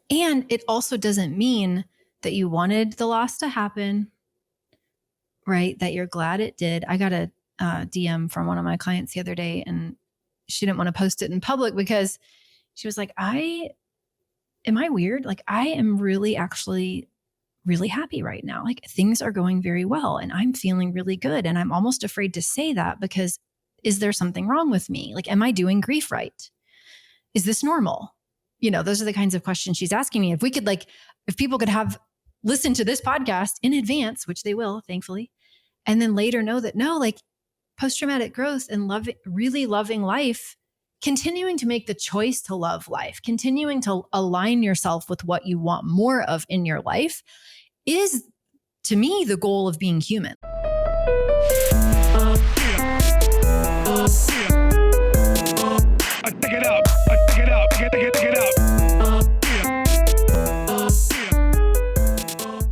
And it also doesn't mean that you wanted the loss to happen, right? That you're glad it did. I got a DM from one of my clients the other day, and she didn't want to post it in public because she was like, am I weird? Like, I am really actually really happy right now. Like, things are going very well and I'm feeling really good. And I'm almost afraid to say that because is there something wrong with me? Like, am I doing grief right? Is this normal? Those are the kinds of questions she's asking me. If people could have listened to this podcast in advance, which they will, thankfully, and then later know that no, like post-traumatic growth and really loving life, continuing to make the choice to love life, continuing to align yourself with what you want more of in your life is, to me, the goal of being human.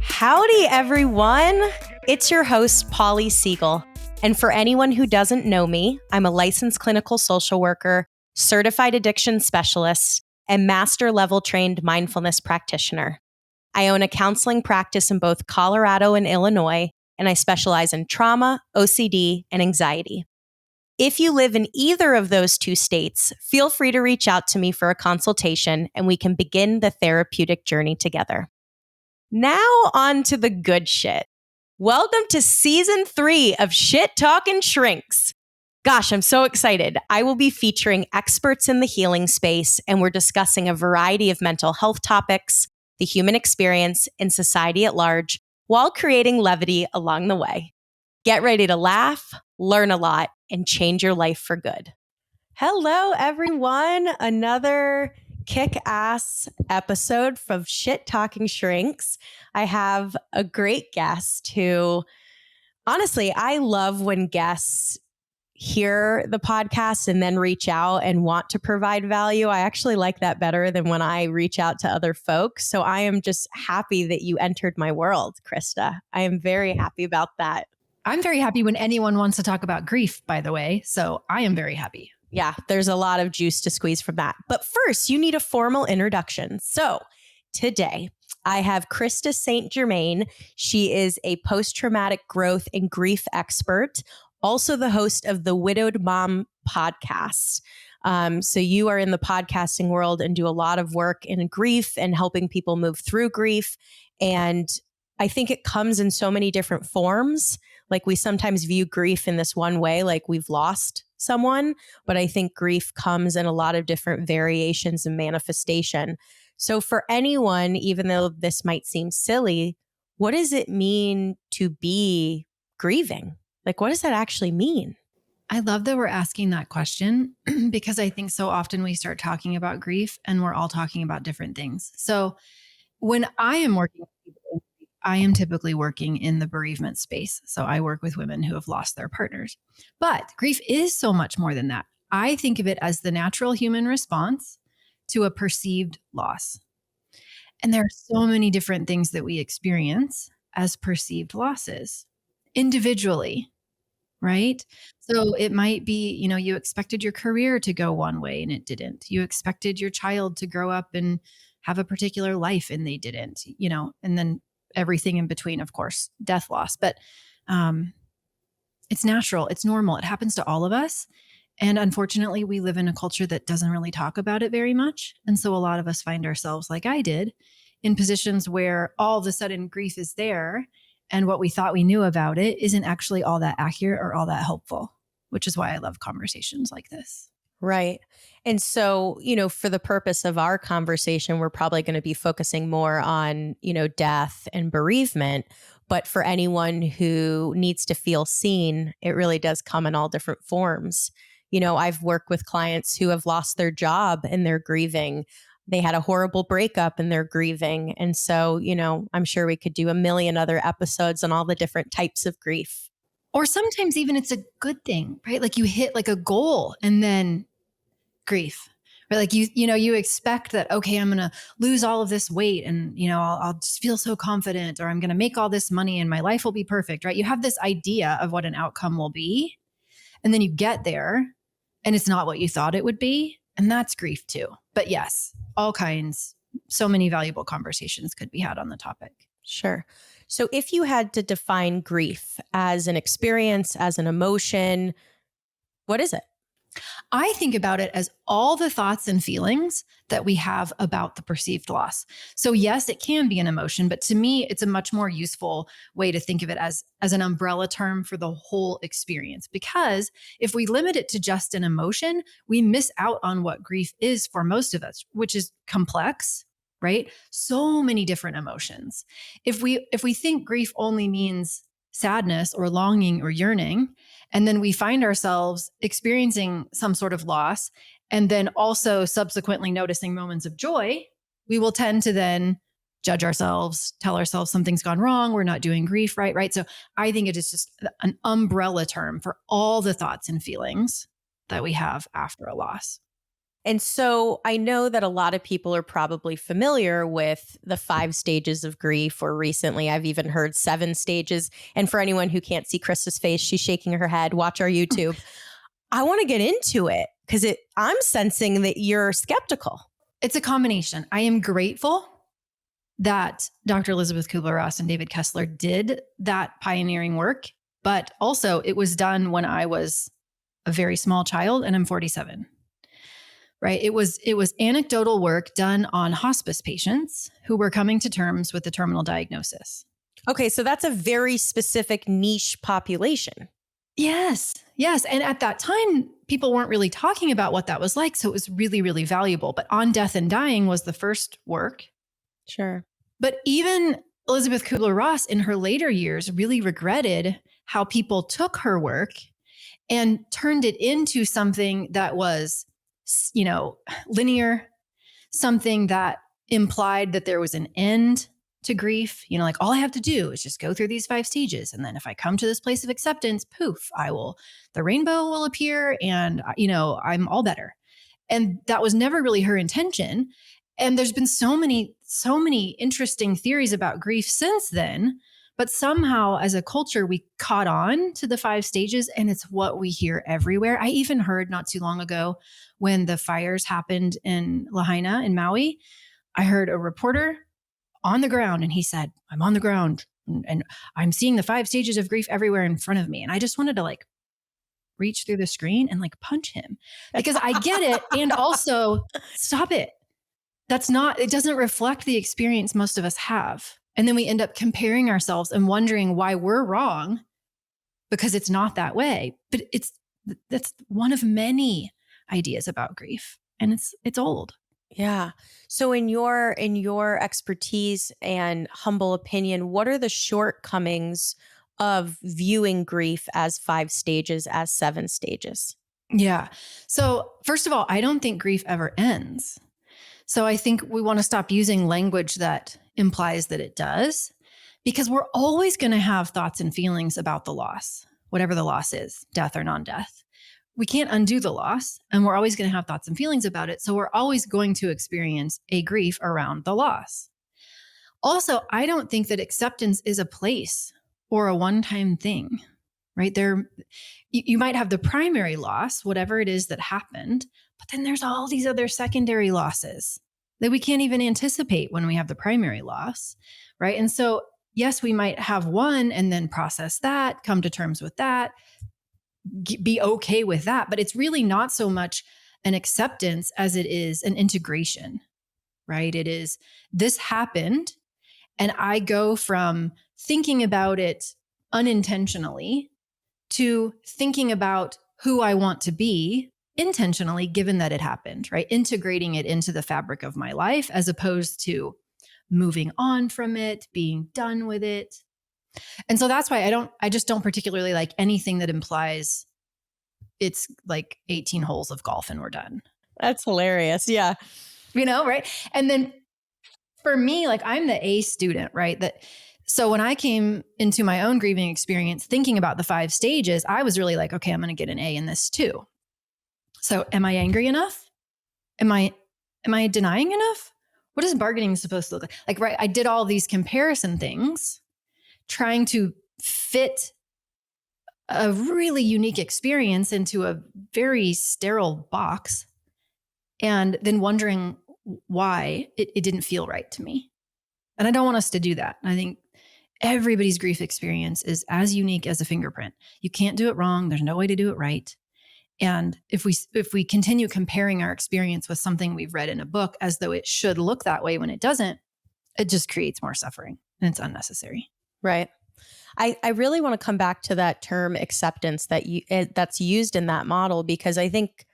Howdy, everyone. It's your host, Polly Siegel. And for anyone who doesn't know me, I'm a licensed clinical social worker, certified addiction specialist, and master level trained mindfulness practitioner. I own a counseling practice in both Colorado and Illinois, and I specialize in trauma, OCD, and anxiety. If you live in either of those two states, feel free to reach out to me for a consultation and we can begin the therapeutic journey together. Now on to the good shit. Welcome to season 3 of Shit Talkin' Shrinks. Gosh, I'm so excited. I will be featuring experts in the healing space, and we're discussing a variety of mental health topics, the human experience, and society at large, while creating levity along the way. Get ready to laugh, learn a lot, and change your life for good. Hello, everyone. Another kick-ass episode from Shit Talking Shrinks. I have a great guest who, honestly, I love when guests hear the podcast and then reach out and want to provide value. I actually like that better than when I reach out to other folks. So I am just happy that you entered my world, Krista. I am very happy about that. I'm very happy when anyone wants to talk about grief, by the way. So I am very happy. Yeah, there's a lot of juice to squeeze from that. But first, you need a formal introduction. So today, I have Krista St-Germain. She is a post-traumatic growth and grief expert, also the host of the Widowed Mom podcast. So you are in the podcasting world and do a lot of work in grief and helping people move through grief. And I think it comes in so many different forms. Like, we sometimes view grief in this one way, like we've lost someone, but I think grief comes in a lot of different variations and manifestation. So for anyone, even though this might seem silly, what does it mean to be grieving? Like, what does that actually mean? I love that we're asking that question because I think so often we start talking about grief and we're all talking about different things. So when I am working with people, I am typically working in the bereavement space. So I work with women who have lost their partners. But grief is so much more than that. I think of it as the natural human response to a perceived loss. And there are so many different things that we experience as perceived losses individually, right? So it might be, you expected your career to go one way and it didn't. You expected your child to grow up and have a particular life and they didn't, and then everything in between, of course, death loss. But it's natural. It's normal. It happens to all of us. And unfortunately, we live in a culture that doesn't really talk about it very much. And so a lot of us find ourselves, like I did, in positions where all of a sudden grief is there. And what we thought we knew about it isn't actually all that accurate or all that helpful, which is why I love conversations like this. Right. And so, for the purpose of our conversation, we're probably going to be focusing more on, death and bereavement. But for anyone who needs to feel seen, it really does come in all different forms. I've worked with clients who have lost their job and they're grieving. They had a horrible breakup and they're grieving. And so, I'm sure we could do a million other episodes on all the different types of grief. Or sometimes even it's a good thing, right? Like you hit like a goal and then grief, right? Like you expect that, okay, I'm going to lose all of this weight and, I'll just feel so confident, or I'm going to make all this money and my life will be perfect, right? You have this idea of what an outcome will be. And then you get there and it's not what you thought it would be. And that's grief too. But yes, all kinds, so many valuable conversations could be had on the topic. Sure. So if you had to define grief as an experience, as an emotion, what is it? I think about it as all the thoughts and feelings that we have about the perceived loss. So yes, it can be an emotion, but to me, it's a much more useful way to think of it as an umbrella term for the whole experience. Because if we limit it to just an emotion, we miss out on what grief is for most of us, which is complex, right? So many different emotions. If we think grief only means sadness or longing or yearning, and then we find ourselves experiencing some sort of loss and then also subsequently noticing moments of joy, we will tend to then judge ourselves, tell ourselves something's gone wrong, we're not doing grief right. So I think it is just an umbrella term for all the thoughts and feelings that we have after a loss. And so I know that a lot of people are probably familiar with the 5 stages of grief, or recently I've even heard 7 stages. And for anyone who can't see Krista's face, she's shaking her head. Watch our YouTube. I want to get into it because I'm sensing that you're skeptical. It's a combination. I am grateful that Dr. Elizabeth Kubler-Ross and David Kessler did that pioneering work, but also it was done when I was a very small child and I'm 47. Right. It was anecdotal work done on hospice patients who were coming to terms with the terminal diagnosis. Okay, so that's a very specific niche population. Yes. And at that time, people weren't really talking about what that was like. So it was really, really valuable. But On Death and Dying was the first work. Sure. But even Elizabeth Kubler-Ross in her later years really regretted how people took her work and turned it into something that was, linear, something that implied that there was an end to grief. Like all I have to do is just go through these 5 stages. And then if I come to this place of acceptance, poof, the rainbow will appear and, I'm all better. And that was never really her intention. And there's been so many interesting theories about grief since then. But somehow as a culture, we caught on to the 5 stages and it's what we hear everywhere. I even heard not too long ago when the fires happened in Lahaina in Maui, I heard a reporter on the ground and he said, I'm on the ground and I'm seeing the 5 stages of grief everywhere in front of me. And I just wanted to reach through the screen and punch him because I get it. And also stop it. It doesn't reflect the experience most of us have. And then we end up comparing ourselves and wondering why we're wrong because it's not that way. But that's one of many ideas about grief. And it's old. Yeah. So in your expertise and humble opinion, what are the shortcomings of viewing grief as 5 stages, as 7 stages? Yeah. So first of all, I don't think grief ever ends. So I think we want to stop using language that implies that it does, because we're always going to have thoughts and feelings about the loss, whatever the loss is, death or non-death. We can't undo the loss, and we're always going to have thoughts and feelings about it. So we're always going to experience a grief around the loss. Also, I don't think that acceptance is a place or a one-time thing, right? You might have the primary loss, whatever it is that happened, but then there's all these other secondary losses that we can't even anticipate when we have the primary loss, right? And so, yes, we might have one and then process that, come to terms with that, be okay with that. But it's really not so much an acceptance as it is an integration, right? It is, this happened, and I go from thinking about it unintentionally to thinking about who I want to be intentionally, given that it happened, right? Integrating it into the fabric of my life as opposed to moving on from it, being done with it. And so that's why I just don't particularly like anything that implies it's 18 holes of golf and we're done. That's hilarious. Yeah. Right? And then for me, I'm the A student, right? So when I came into my own grieving experience, thinking about the 5 stages, I was really okay, I'm going to get an A in this too. So am I angry enough? Am I denying enough? What is bargaining supposed to look like? Right. I did all these comparison things, trying to fit a really unique experience into a very sterile box. And then wondering, why it didn't feel right to me. And I don't want us to do that. I think everybody's grief experience is as unique as a fingerprint. You can't do it wrong. There's no way to do it right. And if we continue comparing our experience with something we've read in a book as though it should look that way when it doesn't, it just creates more suffering and it's unnecessary. Right. I really want to come back to that term acceptance that's used in that model, because I think,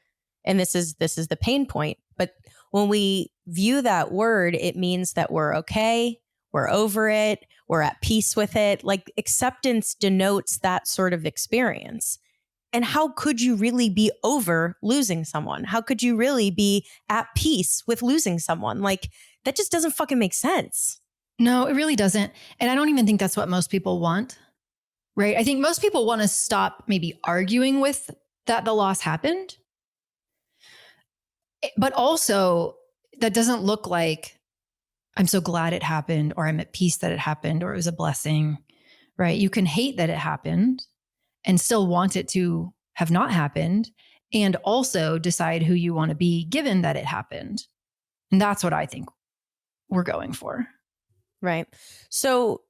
and this is the pain point, but when we view that word, it means that we're okay, we're over it, we're at peace with it. Like, acceptance denotes that sort of experience. And how could you really be over losing someone? How could you really be at peace with losing someone? Like, that just doesn't fucking make sense. No, it really doesn't. And I don't even think that's what most people want, right? I think most people want to stop maybe arguing with that the loss happened. But also, that doesn't look like I'm so glad it happened, or I'm at peace that it happened, or it was a blessing, right? You can hate that it happened and still want it to have not happened, and also decide who you want to be given that it happened. And that's what I think we're going for. Right. So,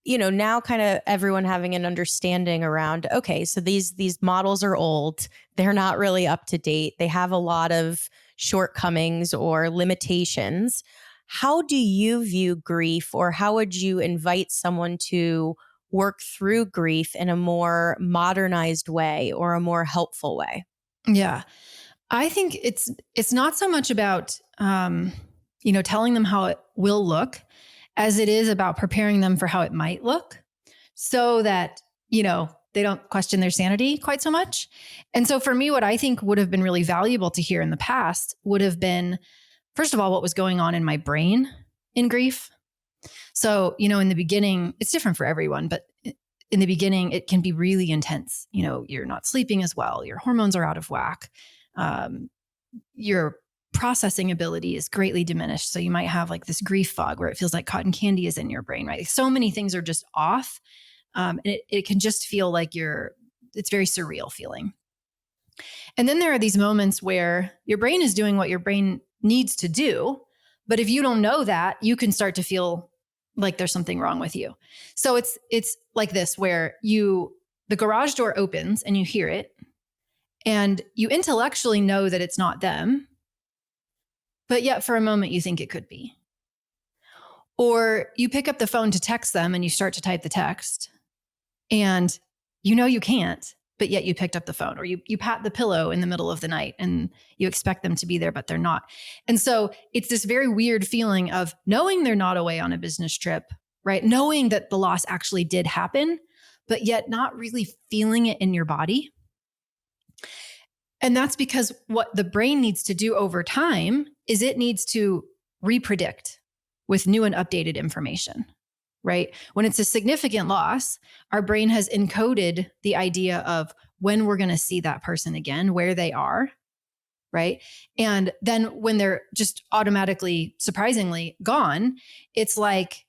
now kind of everyone having an understanding around, okay, so these models are old. They're not really up to date. They have a lot of shortcomings or limitations. How do you view grief, or how would you invite someone to work through grief in a more modernized way or a more helpful way? Yeah. I think it's not so much about, telling them how it will look, as it is about preparing them for how it might look, so that, they don't question their sanity quite so much. And so for me, what I think would have been really valuable to hear in the past would have been, first of all, what was going on in my brain in grief. So, in the beginning, it's different for everyone, but in the beginning, it can be really intense. You're not sleeping as well. Your hormones are out of whack. Your processing ability is greatly diminished. So you might have like this grief fog where it feels like cotton candy is in your brain, right? So many things are just off. And it can just feel like it's very surreal feeling. And then there are these moments where your brain is doing what your brain needs to do. But if you don't know that, you can start to feel like there's something wrong with you. So it's like this, where the garage door opens and you hear it, and you intellectually know that it's not them, but yet for a moment you think it could be. Or you pick up the phone to text them and you start to type the text, and you can't, but yet you picked up the phone. Or you pat the pillow in the middle of the night and you expect them to be there, but they're not. And so it's this very weird feeling of knowing they're not away on a business trip, right? Knowing that the loss actually did happen, but yet not really feeling it in your body. And that's because what the brain needs to do over time is it needs to repredict with new and updated information, right? When it's a significant loss, our brain has encoded the idea of when we're going to see that person again, where they are, right? And then when they're just automatically, surprisingly gone, it's like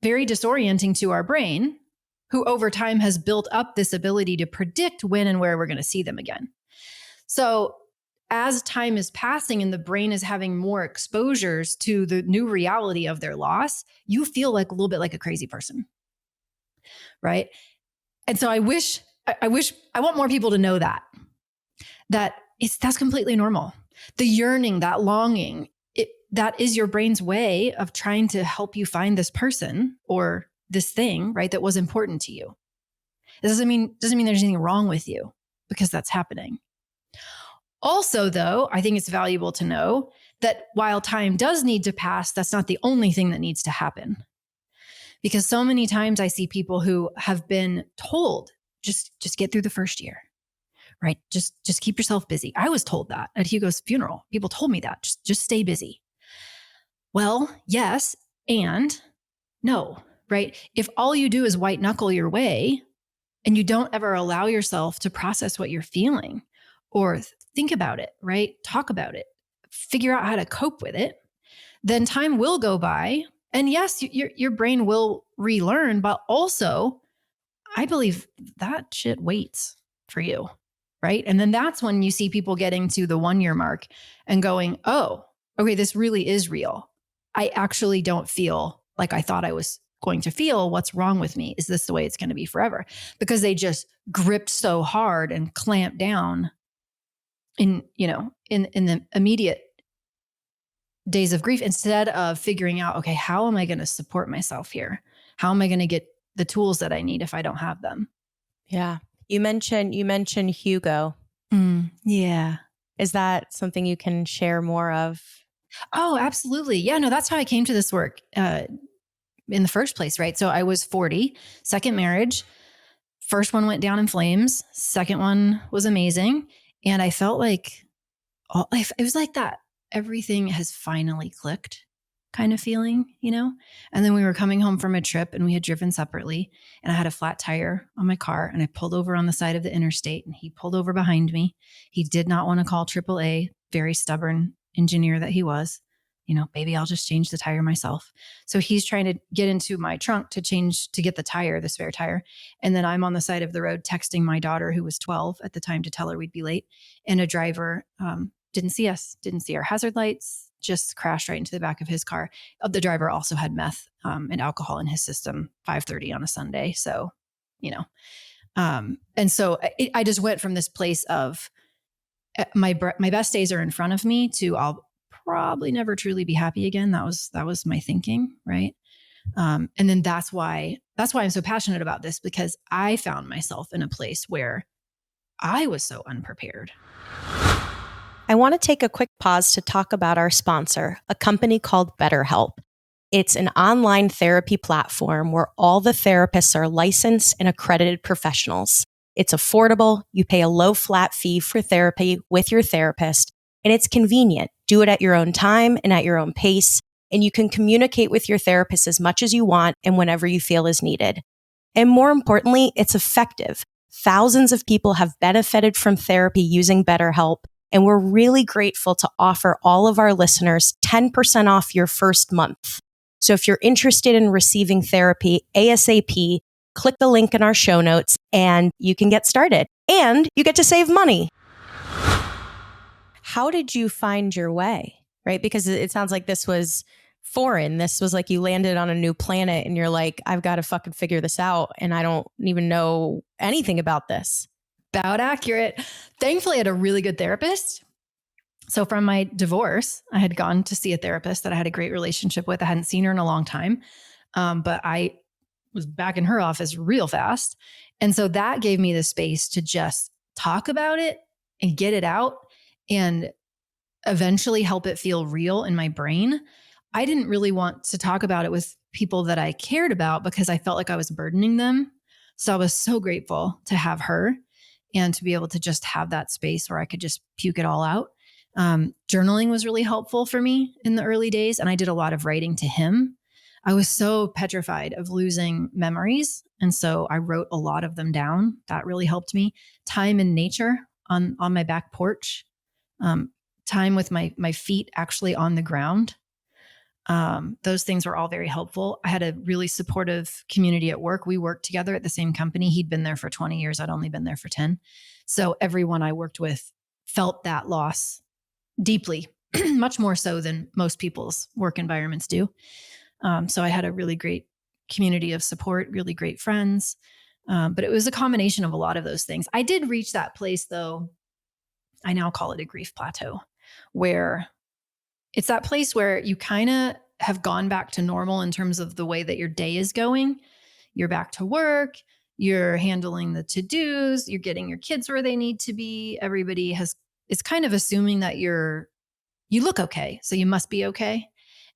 very disorienting to our brain, who over time has built up this ability to predict when and where we're going to see them again. So as time is passing and the brain is having more exposures to the new reality of their loss, you feel like a little bit like a crazy person, right? And so I want more people to know that that's completely normal. The yearning, that longing, that is your brain's way of trying to help you find this person or this thing, right, that was important to you. It doesn't mean there's anything wrong with you because that's happening. Also, though, I think it's valuable to know that while time does need to pass, that's not the only thing that needs to happen. Because so many times I see people who have been told, just get through the first year, right? Just keep yourself busy. I was told that at Hugo's funeral. People told me that, just stay busy. Well, yes and no, right? If all you do is white knuckle your way and you don't ever allow yourself to process what you're feeling or think about it, right? Talk about it, figure out how to cope with it, then time will go by. And yes, your brain will relearn, but also I believe that shit waits for you, right? And then that's when you see people getting to the 1 year mark and going, oh, okay, this really is real. I actually don't feel like I thought I was going to feel. What's wrong with me? Is this the way it's going to be forever? Because they just gripped so hard and clamped down in the immediate days of grief, instead of figuring out, okay, how am I going to support myself here? How am I going to get the tools that I need if I don't have them? Yeah. You mentioned Hugo. Yeah. Is that something you can share more of? Oh, absolutely. Yeah, no, that's how I came to this work in the first place, right? So I was 40, second marriage. First one went down in flames. Second one was amazing. And I felt like it was like that everything has finally clicked kind of feeling, And then we were coming home from a trip and we had driven separately, and I had a flat tire on my car, and I pulled over on the side of the interstate and he pulled over behind me. He did not want to call AAA, very stubborn engineer that he was. Baby, I'll just change the tire myself. So he's trying to get into my trunk to get the spare tire. And then I'm on the side of the road texting my daughter, who was 12 at the time, to tell her we'd be late. And a driver didn't see us, didn't see our hazard lights, just crashed right into the back of his car. The driver also had meth and alcohol in his system, 5:30 on a Sunday. So, and so I just went from this place of my best days are in front of me to I'll probably never truly be happy again. That was my thinking, right? And then that's why I'm so passionate about this, because I found myself in a place where I was so unprepared. I want to take a quick pause to talk about our sponsor, a company called BetterHelp. It's an online therapy platform where all the therapists are licensed and accredited professionals. It's affordable. You pay a low flat fee for therapy with your therapist, and it's convenient. Do it at your own time and at your own pace, and you can communicate with your therapist as much as you want and whenever you feel is needed. And more importantly, it's effective. Thousands of people have benefited from therapy using BetterHelp, and we're really grateful to offer all of our listeners 10% off your first month. So if you're interested in receiving therapy ASAP, click the link in our show notes and you can get started. And you get to save money. How did you find your way, right? Because it sounds like this was foreign. This was like you landed on a new planet and you're like, I've got to fucking figure this out. And I don't even know anything about this. About accurate. Thankfully, I had a really good therapist. So from my divorce, I had gone to see a therapist that I had a great relationship with. I hadn't seen her in a long time, but I was back in her office real fast. And so that gave me the space to just talk about it and get it out and eventually help it feel real in my brain. I didn't really want to talk about it with people that I cared about because I felt like I was burdening them. So I was so grateful to have her and to be able to just have that space where I could just puke it all out. Journaling was really helpful for me in the early days. And I did a lot of writing to him. I was so petrified of losing memories. And so I wrote a lot of them down. That really helped me. Time in nature on my back porch. Time with my feet actually on the ground. Those things were all very helpful. I had a really supportive community at work. We worked together at the same company. He'd been there for 20 years. I'd only been there for 10. So everyone I worked with felt that loss deeply, much more so than most people's work environments do. So I had a really great community of support, really great friends. But it was a combination of a lot of those things. I did reach that place, though. I now call it a grief plateau, where it's that place where you kind of have gone back to normal in terms of the way that your day is going. You're back to work. You're handling the to-dos. You're getting your kids where they need to be. Everybody is kind of assuming that you look okay, so you must be okay.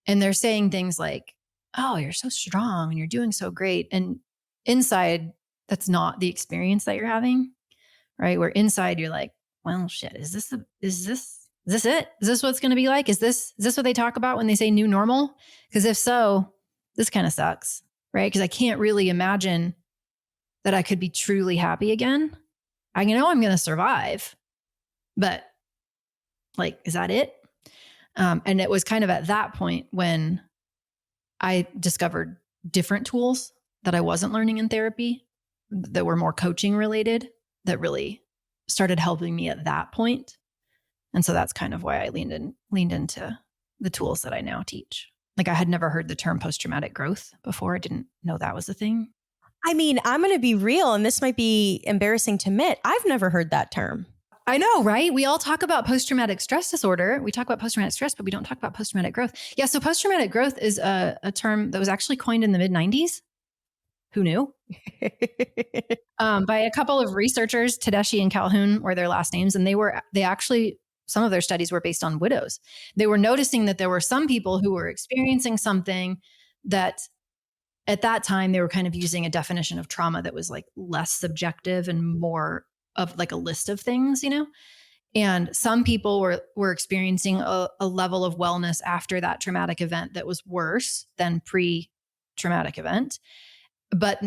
And they're saying things like, oh, you're so strong and you're doing so great. And inside, that's not the experience that you're having, right? Where inside you're like, well, shit, is this it? Is this what it's going to be like? Is this what they talk about when they say new normal? Because if so, this kind of sucks, right? Because I can't really imagine that I could be truly happy again. I know I'm going to survive, but like, is that it? And it was kind of at that point when I discovered different tools that I wasn't learning in therapy that were more coaching related that really started helping me at that point. And so that's kind of why I leaned into the tools that I now teach. Like I had never heard the term post-traumatic growth before. I didn't know that was a thing. I mean, I'm going to be real, and this might be embarrassing to admit. I've never heard that term. I know, right? We all talk about post-traumatic stress disorder. We talk about post-traumatic stress, but we don't talk about post-traumatic growth. Yeah. So post-traumatic growth is a term that was actually coined in the mid-90s. Who knew? By a couple of researchers, Tedeschi and Calhoun were their last names. And they actually, some of their studies were based on widows. They were noticing that there were some people who were experiencing something that at that time they were kind of using a definition of trauma that was like less subjective and more of like a list of things, and some people were experiencing a level of wellness after that traumatic event that was worse than pre-traumatic event, but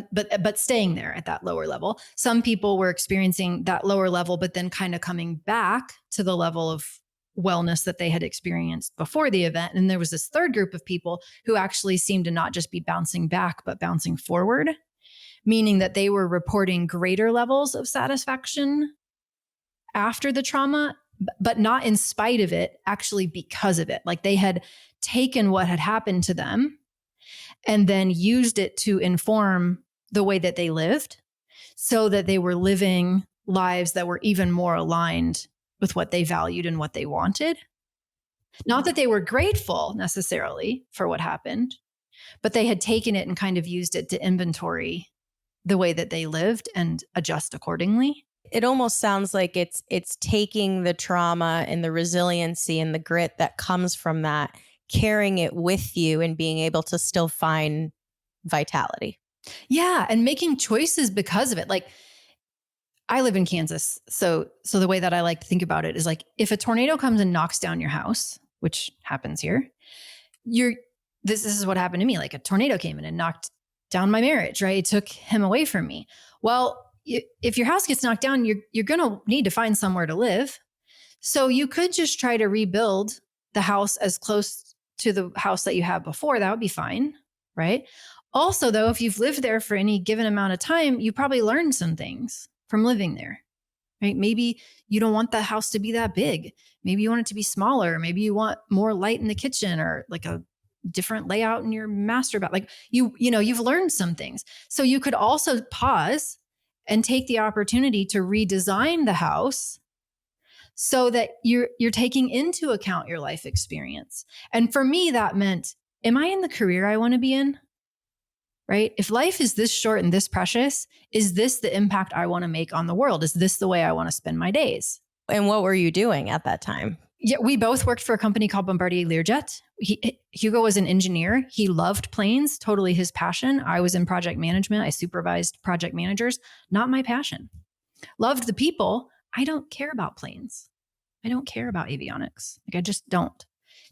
staying there at that lower level. Some people were experiencing that lower level, but then kind of coming back to the level of wellness that they had experienced before the event. And there was this third group of people who actually seemed to not just be bouncing back, but bouncing forward, meaning that they were reporting greater levels of satisfaction after the trauma, but not in spite of it, actually because of it. Like they had taken what had happened to them and then used it to inform the way that they lived so that they were living lives that were even more aligned with what they valued and what they wanted. Not that they were grateful necessarily for what happened, but they had taken it and kind of used it to inventory the way that they lived and adjust accordingly. It almost sounds like it's taking the trauma and the resiliency and the grit that comes from that, carrying it with you and being able to still find vitality. Yeah. And making choices because of it. Like I live in Kansas. So the way that I like to think about it is like, if a tornado comes and knocks down your house, which happens here, this is what happened to me. Like a tornado came in and knocked down my marriage, right? It took him away from me. Well, if your house gets knocked down, you're going to need to find somewhere to live. So you could just try to rebuild the house as close to the house that you had before. That would be fine, right? Also, though, if you've lived there for any given amount of time, you probably learned some things from living there, right? Maybe you don't want the house to be that big. Maybe you want it to be smaller. Maybe you want more light in the kitchen or like a different layout in your master bath. Like you've learned some things. So you could also pause and take the opportunity to redesign the house so that you're taking into account your life experience. And for me, that meant, am I in the career I want to be in? Right? If life is this short and this precious, is this the impact I want to make on the world? Is this the way I want to spend my days? And what were you doing at that time? Yeah, we both worked for a company called Bombardier Learjet. Hugo was an engineer. He loved planes, totally his passion. I was in project management. I supervised project managers, not my passion. Loved the people. I don't care about planes. I don't care about avionics. Like I just don't.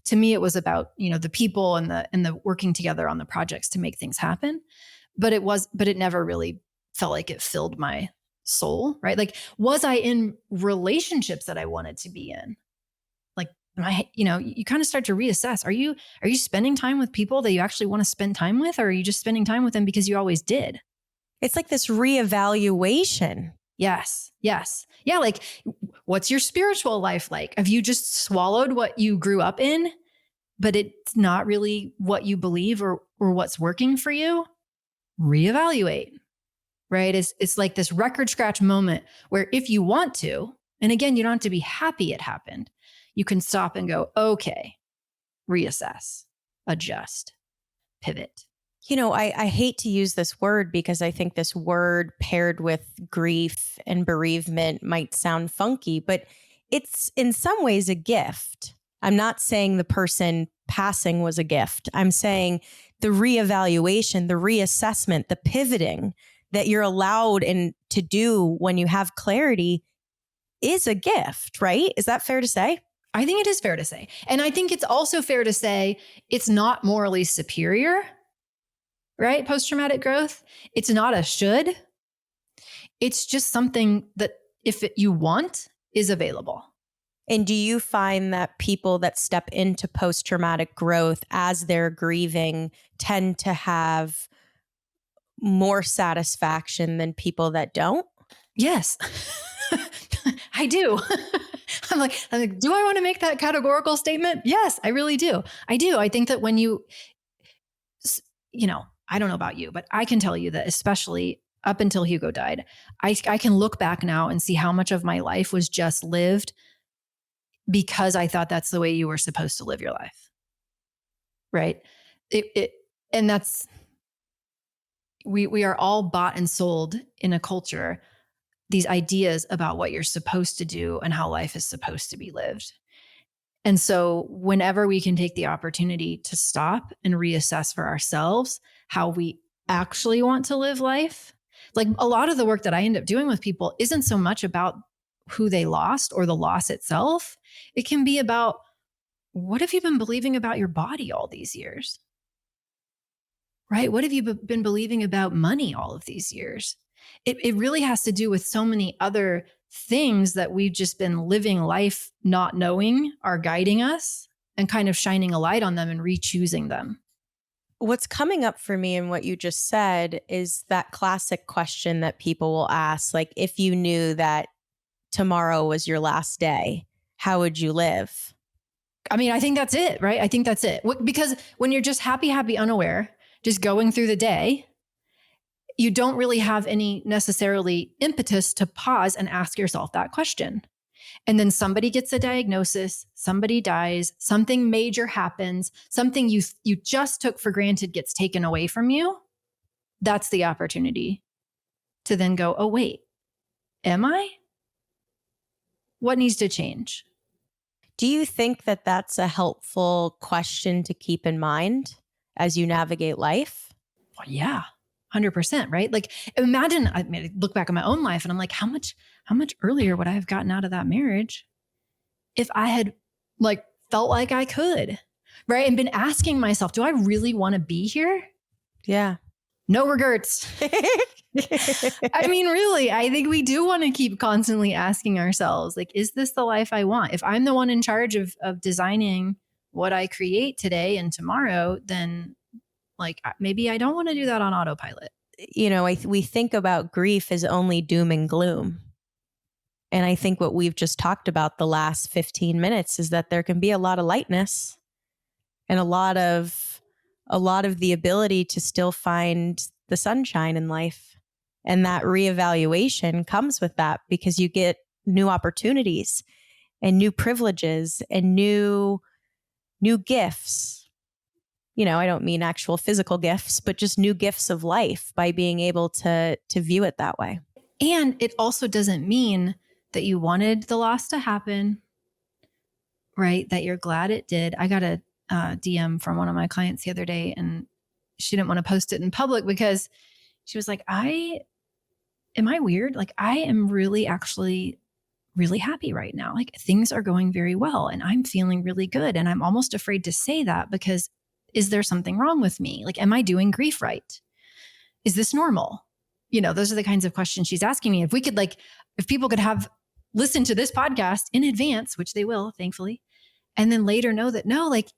To me, it was about, the people and the working together on the projects to make things happen. But it never really felt like it filled my soul, right? Like, was I in relationships that I wanted to be in? Like, you kind of start to reassess. Are you spending time with people that you actually want to spend time with? Or are you just spending time with them because you always did? It's like this reevaluation. Yes. Yeah. Like, what's your spiritual life like? Have you just swallowed what you grew up in, but it's not really what you believe or what's working for you? Reevaluate, right? It's like this record scratch moment where if you want to, and again, you don't have to be happy it happened. You can stop and go, okay, reassess, adjust, pivot. I hate to use this word because I think this word paired with grief and bereavement might sound funky, but it's in some ways a gift. I'm not saying the person passing was a gift. I'm saying the reevaluation, the reassessment, the pivoting that you're allowed to do when you have clarity is a gift, right? Is that fair to say? I think it is fair to say. And I think it's also fair to say it's not morally superior. Right? Post-traumatic growth. It's not a should. It's just something that if you want is available. And do you find that people that step into post-traumatic growth as they're grieving tend to have more satisfaction than people that don't? Yes, I do. I'm like, do I want to make that categorical statement? Yes, I really do. I do. I think that when I don't know about you, but I can tell you that especially up until Hugo died, I can look back now and see how much of my life was just lived because I thought that's the way you were supposed to live your life. Right. And that's, we are all bought and sold in a culture, these ideas about what you're supposed to do and how life is supposed to be lived. And so whenever we can take the opportunity to stop and reassess for ourselves how we actually want to live life, like a lot of the work that I end up doing with people isn't so much about who they lost or the loss itself. It can be about, what have you been believing about your body all these years? Right? What have you been believing about money all of these years? It really has to do with so many other things that we've just been living life not knowing are guiding us and kind of shining a light on them and re-choosing them. What's coming up for me in what you just said is that classic question that people will ask, like, if you knew that tomorrow was your last day, how would you live? I mean, I think that's it, right? I think that's it. Because when you're just happy, unaware, just going through the day, you don't really have any necessarily impetus to pause and ask yourself that question. And then somebody gets a diagnosis, somebody dies, something major happens, something you just took for granted gets taken away from you. That's the opportunity to then go, oh, wait, am I? What needs to change? Do you think that that's a helpful question to keep in mind as you navigate life? Well, yeah, 100%, right? Like imagine, I look back at my own life and I'm like, how much earlier would I have gotten out of that marriage if I had like felt like I could, right? And been asking myself, do I really want to be here? Yeah. No regrets. I mean, really, I think we do want to keep constantly asking ourselves, like, is this the life I want? If I'm the one in charge of designing what I create today and tomorrow, then like maybe I don't want to do that on autopilot. You know, we think about grief as only doom and gloom. And I think what we've just talked about the last 15 minutes is that there can be a lot of lightness and a lot of the ability to still find the sunshine in life. And that reevaluation comes with that because you get new opportunities and new privileges and new gifts. You know, I don't mean actual physical gifts, but just new gifts of life by being able to view it that way. And it also doesn't mean that you wanted the loss to happen, right? That you're glad it did. I got a DM from one of my clients the other day and she didn't want to post it in public because she was like, am I weird? Like I am really actually really happy right now. Like things are going very well and I'm feeling really good. And I'm almost afraid to say that because is there something wrong with me? Like, am I doing grief right? Is this normal? You know, those are the kinds of questions she's asking me. If people could have listened to this podcast in advance, which they will, thankfully, and then later know that no, like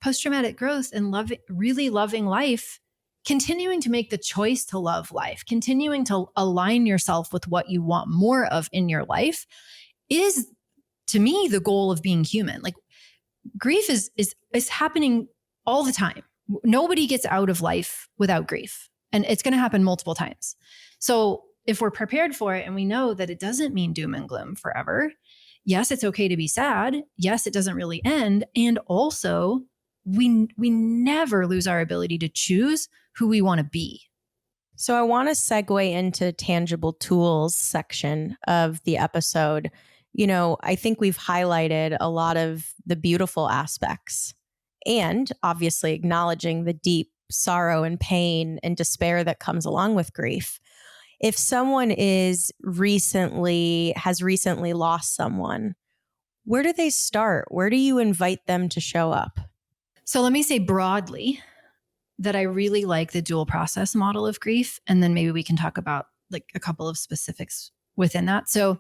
post-traumatic growth and really loving life, continuing to make the choice to love life, continuing to align yourself with what you want more of in your life is, to me, the goal of being human. Like grief is happening all the time. Nobody gets out of life without grief, and it's going to happen multiple times. So if we're prepared for it and we know that it doesn't mean doom and gloom forever, yes, it's okay to be sad. Yes, it doesn't really end. And also we never lose our ability to choose who we want to be. So I want to segue into tangible tools section of the episode. You know, I think we've highlighted a lot of the beautiful aspects and obviously acknowledging the deep sorrow and pain and despair that comes along with grief. If someone has recently lost someone, where do they start? Where do you invite them to show up? So let me say broadly that I really like the dual process model of grief. And then maybe we can talk about like a couple of specifics within that. So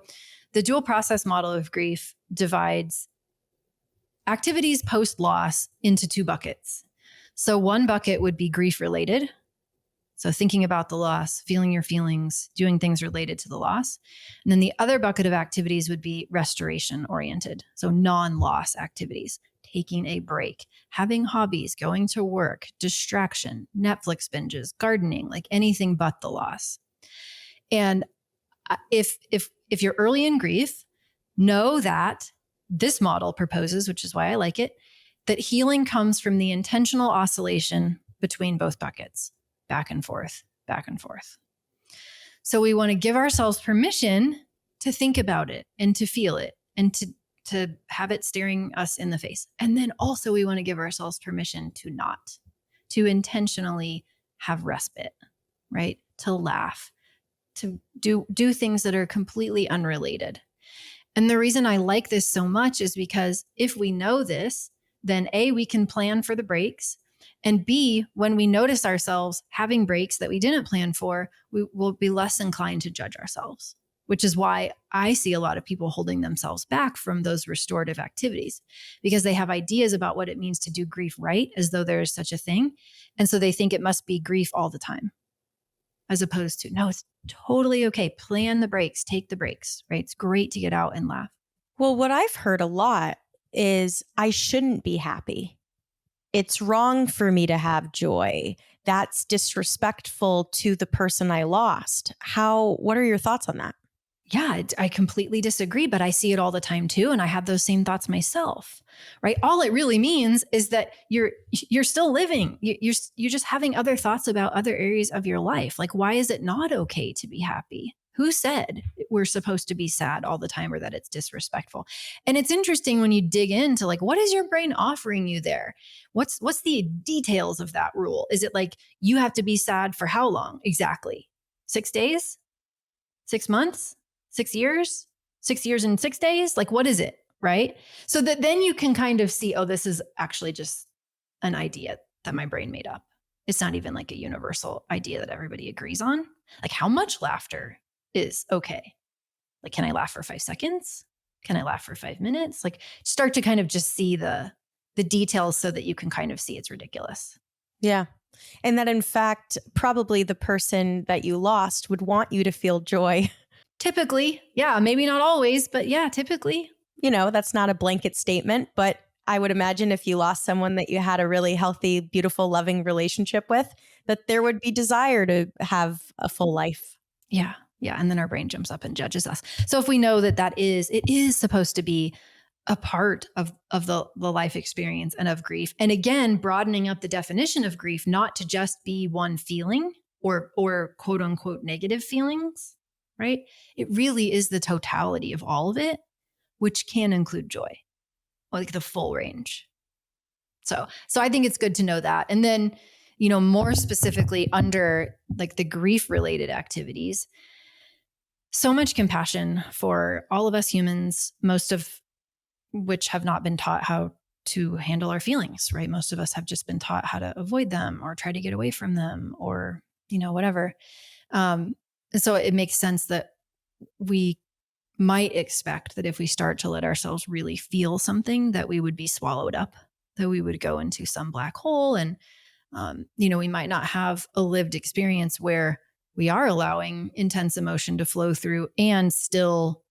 the dual process model of grief divides activities post-loss into two buckets. So one bucket would be grief related, So thinking about the loss, feeling your feelings, doing things related to the loss. And then the other bucket of activities would be restoration oriented. So non-loss activities, taking a break, having hobbies, going to work, distraction, Netflix binges, gardening, like anything but the loss. And if you're early in grief, know that this model proposes, which is why I like it, that healing comes from the intentional oscillation between both buckets, back and forth, back and forth. So we want to give ourselves permission to think about it and to feel it and to have it staring us in the face. And then also we want to give ourselves permission to not, to intentionally have respite, right? To laugh, to do things that are completely unrelated. And the reason I like this so much is because if we know this, then A, we can plan for the breaks. And B, when we notice ourselves having breaks that we didn't plan for, we will be less inclined to judge ourselves, which is why I see a lot of people holding themselves back from those restorative activities because they have ideas about what it means to do grief right, as though there is such a thing. And so they think it must be grief all the time, as opposed to, no, it's totally okay. Plan the breaks, take the breaks, right? It's great to get out and laugh. Well, what I've heard a lot is I shouldn't be happy. It's wrong for me to have joy. That's disrespectful to the person I lost. What are your thoughts on that? Yeah, I completely disagree, but I see it all the time too. And I have those same thoughts myself, right? All it really means is that you're still living. You're just having other thoughts about other areas of your life. Like, why is it not okay to be happy? Who said we're supposed to be sad all the time or that it's disrespectful? And it's interesting when you dig into like, what is your brain offering you there? What's the details of that rule? Is it like you have to be sad for how long exactly? 6 days? 6 months? 6 years? 6 years and 6 days? Like, what is it? Right? So that then you can kind of see, oh, this is actually just an idea that my brain made up. It's not even like a universal idea that everybody agrees on. Like, how much laughter is okay? Like, can I laugh for 5 seconds? Can I laugh for 5 minutes? Like, start to kind of just see the details so that you can kind of see it's ridiculous. Yeah. And that in fact, probably the person that you lost would want you to feel joy. Typically. Yeah. Maybe not always, but yeah, typically. You know, that's not a blanket statement, but I would imagine if you lost someone that you had a really healthy, beautiful, loving relationship with, that there would be desire to have a full life. Yeah. Yeah. And then our brain jumps up and judges us. So if we know that it is supposed to be a part of the life experience and of grief. And again, broadening up the definition of grief, not to just be one feeling or quote unquote negative feelings, right? It really is the totality of all of it, which can include joy, like the full range. So I think it's good to know that. And then, more specifically under like the grief related activities, so much compassion for all of us humans, most of which have not been taught how to handle our feelings, right? Most of us have just been taught how to avoid them or try to get away from them or, whatever. And so it makes sense that we might expect that if we start to let ourselves really feel something, that we would be swallowed up, that we would go into some black hole. And, we might not have a lived experience where we are allowing intense emotion to flow through and still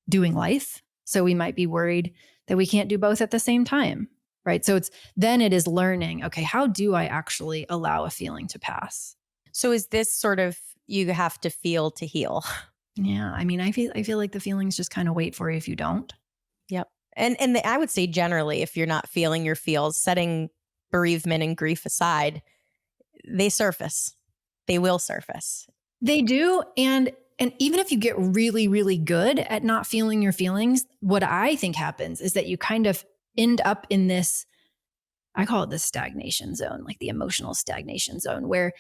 doing life. So we might be worried that we can't do both at the same time, right? So it is learning, okay, how do I actually allow a feeling to pass? So is this sort of, you have to feel to heal? Yeah. I mean, I feel like the feelings just kind of wait for you if you don't. Yep. And I would say generally, if you're not feeling your feels, setting bereavement and grief aside, they surface. They will surface. They do. And even if you get really, really good at not feeling your feelings, what I think happens is that you kind of end up in this, I call it the stagnation zone, like the emotional stagnation zone, where,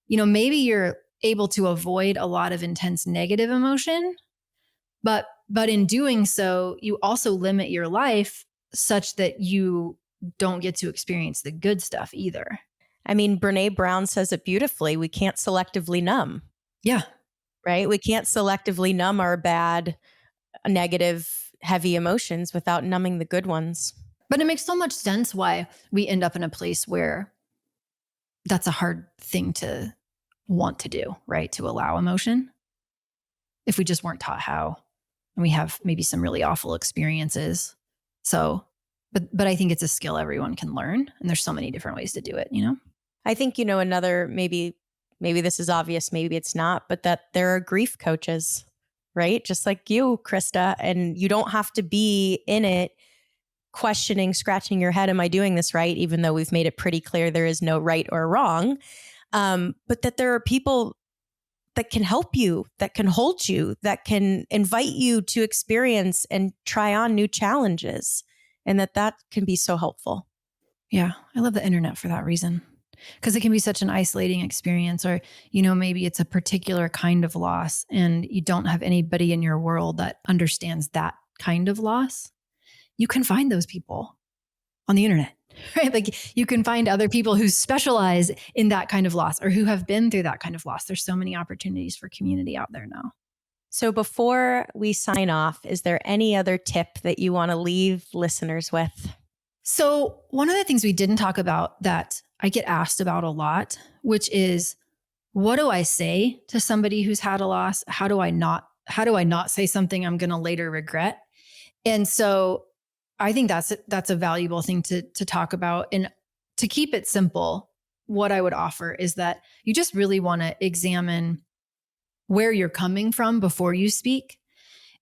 maybe you're able to avoid a lot of intense negative emotion, but in doing so, you also limit your life such that you don't get to experience the good stuff either. I mean, Brene Brown says it beautifully. We can't selectively numb. Yeah. Right? We can't selectively numb our bad, negative, heavy emotions without numbing the good ones. But it makes so much sense why we end up in a place where that's a hard thing to want to do, right? To allow emotion if we just weren't taught how, and we have maybe some really awful experiences. So, but I think it's a skill everyone can learn, and there's so many different ways to do it, I think, another, maybe this is obvious, maybe it's not, but that there are grief coaches, right? Just like you, Krista, and you don't have to be in it questioning, scratching your head, am I doing this right? Even though we've made it pretty clear there is no right or wrong. But that there are people that can help you, that can hold you, that can invite you to experience and try on new challenges. And that can be so helpful. Yeah, I love the internet for that reason. Because it can be such an isolating experience, or, maybe it's a particular kind of loss and you don't have anybody in your world that understands that kind of loss. You can find those people on the internet, right? Like you can find other people who specialize in that kind of loss or who have been through that kind of loss. There's so many opportunities for community out there now. So before we sign off, is there any other tip that you want to leave listeners with? So one of the things we didn't talk about that I get asked about a lot, which is, what do I say to somebody who's had a loss? How do I not say something I'm going to later regret? And so I think that's a valuable thing to talk about. And to keep it simple, what I would offer is that you just really want to examine where you're coming from before you speak.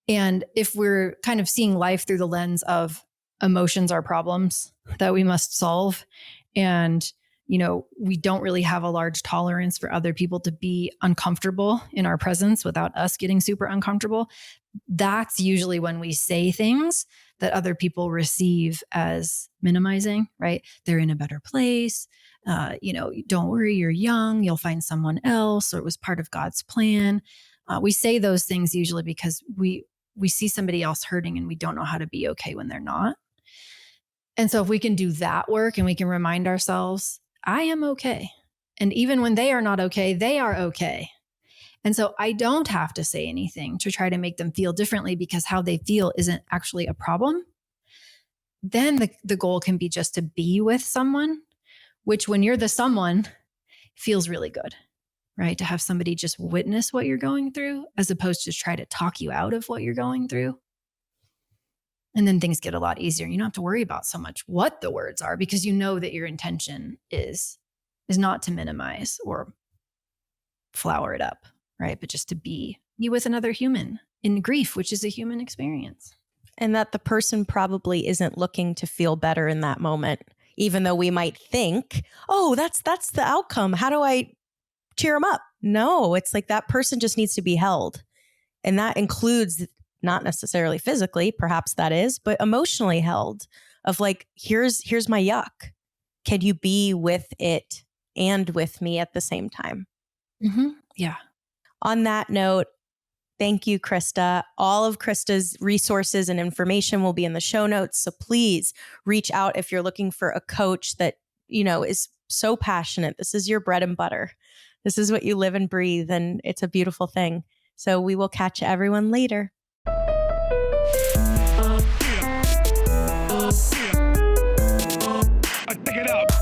And if we're kind of seeing life through the lens of emotions are problems that we must solve, and we don't really have a large tolerance for other people to be uncomfortable in our presence without us getting super uncomfortable, that's usually when we say things that other people receive as minimizing, right? They're in a better place. Don't worry, you're young, you'll find someone else, or it was part of God's plan. We say those things usually because we see somebody else hurting and we don't know how to be okay when they're not. And so if we can do that work and we can remind ourselves, I am okay. And even when they are not okay, they are okay. And so I don't have to say anything to try to make them feel differently because how they feel isn't actually a problem. Then the goal can be just to be with someone, which when you're the someone feels really good, right? To have somebody just witness what you're going through as opposed to try to talk you out of what you're going through. And then things get a lot easier. You don't have to worry about so much what the words are because you know that your intention is not to minimize or flower it up, right? But just to be with another human in grief, which is a human experience. And that the person probably isn't looking to feel better in that moment, even though we might think, oh, that's the outcome. How do I cheer them up? No, it's like that person just needs to be held. And that includes not necessarily physically, perhaps that is, but emotionally held of like, here's my yuck. Can you be with it and with me at the same time? Mm-hmm. Yeah. On that note, thank you, Krista. All of Krista's resources and information will be in the show notes. So please reach out if you're looking for a coach that, is so passionate. This is your bread and butter. This is what you live and breathe. And it's a beautiful thing. So we will catch everyone later. Pick it up.